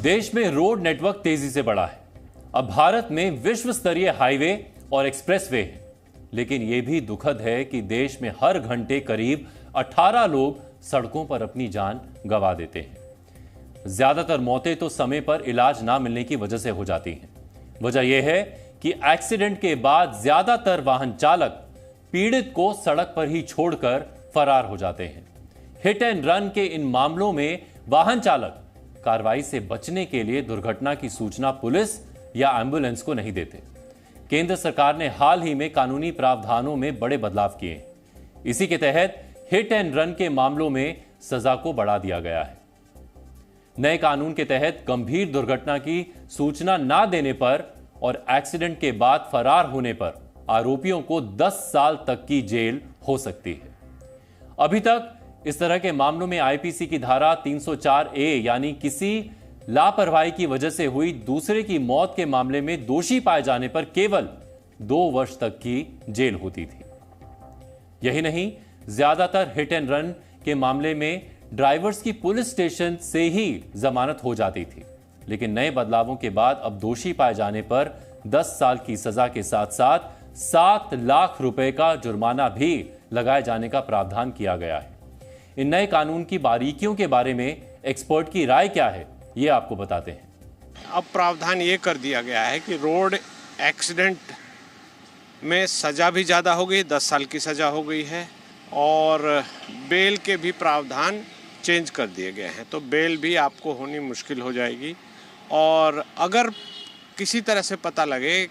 देश में road network तेजी से बढ़ा है। अब भारत में विश्व स्तरीय हाईवे और एक्सप्रेसवे है, लेकिन यह भी दुखद है कि देश में हर घंटे करीब 18 लोग सड़कों पर अपनी जान गंवा देते हैं। ज्यादातर मौतें तो समय पर इलाज ना मिलने की वजह से हो जाती हैं। वजह यह है कि एक्सीडेंट के बाद ज्यादातर वाहन चालक पीड़ित को सड़क पर ही छोड़कर फरार हो जाते हैं। हिट एंड रन के इन मामलों में वाहन चालक कार्रवाई से बचने के लिए दुर्घटना की सूचना पुलिस या एम्बुलेंस को नहीं देते। केंद्र सरकार ने हाल ही में कानूनी प्रावधानों में बड़े बदलाव किए हैं। इसी के तहत हिट एंड रन के मामलों में सजा को बढ़ा दिया गया है। नए कानून के तहत गंभीर दुर्घटना की सूचना ना देने पर और एक्सीडेंट के बाद फरार होने पर आरोपियों को 10 साल तक की जेल हो सकती है। अभी तक इस तरह के मामलों में आईपीसी की धारा 304A यानी किसी लापरवाही की वजह से हुई दूसरे की मौत के मामले में दोषी पाए जाने पर केवल 2 वर्ष तक की जेल होती थी। यही नहीं, ज्यादातर हिट एंड रन के मामले में ड्राइवर्स की पुलिस स्टेशन से ही जमानत हो जाती थी, लेकिन नए बदलावों के बाद अब दोषी पाए जाने पर 10 साल की सजा के साथ साथ 7 लाख रुपए का जुर्माना भी लगाए जाने का प्रावधान किया गया है। इन नए कानून की बारीकियों के बारे में एक्सपर्ट की राय क्या है, ये आपको बताते हैं। अब प्रावधान ये कर दिया गया है कि रोड एक्सीडेंट में सज़ा भी ज़्यादा हो गई, 10 साल की सज़ा हो गई है, और बेल के भी प्रावधान चेंज कर दिए गए हैं। तो बेल भी आपको होनी मुश्किल हो जाएगी, और अगर किसी तरह से पता लगे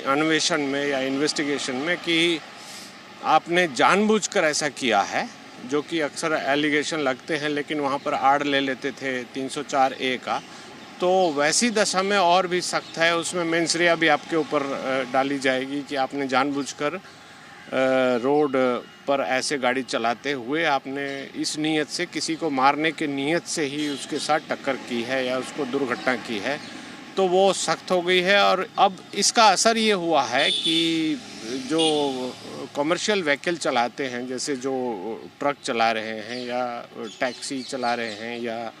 अन्वेषण में या इन्वेस्टिगेशन में कि आपने जानबूझकर ऐसा किया है, जो कि अक्सर एलिगेशन लगते हैं लेकिन वहाँ पर आड़ ले लेते थे 304A का, तो वैसी दशा में और भी सख्त है। उसमें मेंसरिया भी आपके ऊपर डाली जाएगी कि आपने जानबूझकर रोड पर ऐसे गाड़ी चलाते हुए आपने इस नीयत से, किसी को मारने के नीयत से ही उसके साथ टक्कर की है या उसको दुर्घटना की है, तो वो सख्त हो गई है। और अब इसका असर ये हुआ है कि जो कमर्शियल व्हीकल चलाते हैं, जैसे जो ट्रक चला रहे हैं या टैक्सी चला रहे हैं या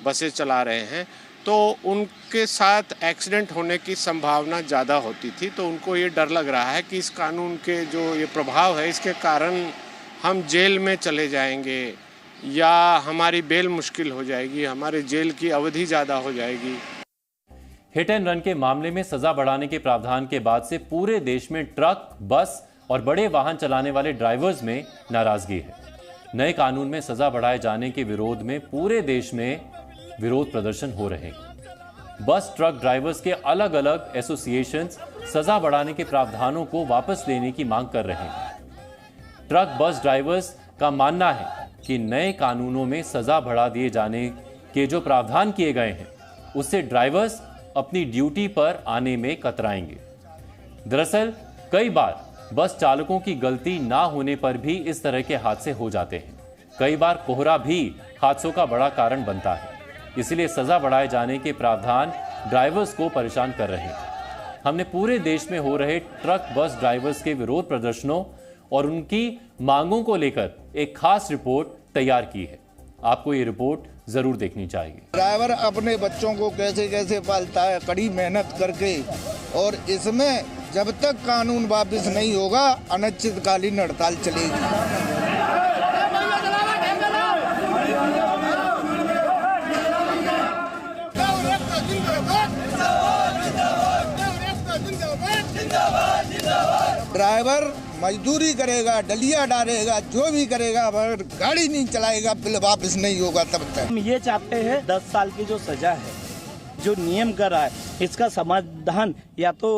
बसें चला रहे हैं, तो उनके साथ एक्सीडेंट होने की संभावना ज़्यादा होती थी। तो उनको ये डर लग रहा है कि इस कानून के जो ये प्रभाव है, इसके कारण हम जेल में चले जाएंगे या हमारी बेल मुश्किल हो जाएगी, हमारे जेल की अवधि ज़्यादा हो जाएगी। हिट एंड रन के मामले में सजा बढ़ाने के प्रावधान के बाद से पूरे देश में ट्रक, बस और बड़े वाहन चलाने वाले ड्राइवर्स में नाराजगी है। नए कानून में सजा बढ़ाए जाने के विरोध में पूरे देश में विरोध प्रदर्शन हो रहे हैं। बस ट्रक ड्राइवर्स के अलग अलग एसोसिएशंस सजा बढ़ाने के प्रावधानों को वापस लेने की मांग कर रहे हैं। ट्रक बस ड्राइवर्स का मानना है कि नए कानूनों में सजा बढ़ा दिए जाने के जो प्रावधान किए गए हैं, उससे ड्राइवर्स अपनी ड्यूटी पर आने में कतराएंगे। दरअसल कई बार बस चालकों की गलती ना होने पर भी इस तरह के हादसे हो जाते हैं। कई बार कोहरा भी हादसों का बड़ा कारण बनता है। इसलिए सजा बढ़ाए जाने के प्रावधान ड्राइवर्स को परेशान कर रहे हैं। हमने पूरे देश में हो रहे ट्रक बस ड्राइवर्स के विरोध प्रदर्शनों और उनकी मांगों को लेकर एक खास रिपोर्ट तैयार की है। आपको ये रिपोर्ट जरूर देखनी चाहिए। ड्राइवर अपने बच्चों को कैसे कैसे पालता है, कड़ी मेहनत करके, और इसमें जब तक कानून वापस नहीं होगा अनिश्चितकालीन हड़ताल चलेगी। ड्राइवर मजदूरी करेगा, डलिया डालेगा, जो भी करेगा, मगर गाड़ी नहीं चलाएगा, बिल वापस नहीं होगा तब तक। हम ये चाहते हैं 10 साल की जो सजा है, जो नियम कर रहा है, इसका समाधान या तो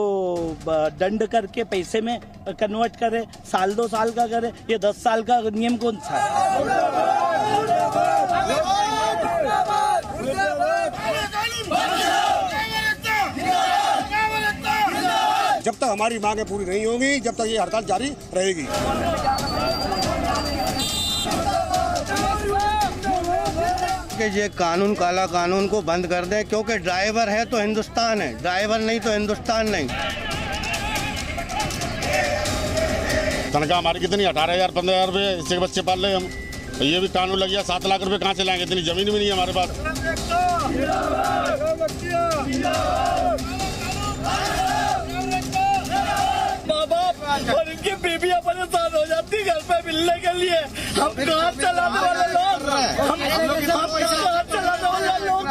दंड करके पैसे में कन्वर्ट करे, साल 2 साल का करे। ये 10 साल का नियम कौन सा है? जब तक हमारी मांगें पूरी नहीं होंगी, जब तक ये हड़ताल जारी रहेगी। कि ये कानून, काला कानून को बंद कर दे, क्योंकि ड्राइवर है तो हिंदुस्तान है, ड्राइवर नहीं तो हिंदुस्तान नहीं। तनख्वाह हमारी कितनी? 18,000 15,000 रुपये, इससे बच्चे पाल रहे हम। ये भी कानून लग गया, 7 लाख रुपए कहाँ से लाएंगे, इतनी जमीन भी नहीं है हमारे पास। माँ बाप और इनकी बीबियाँ परेशान हो जाती घर पे मिलने के लिए। हम कहाँ चलाने वाले लोग, हम कहाँ चलाने वाले लोग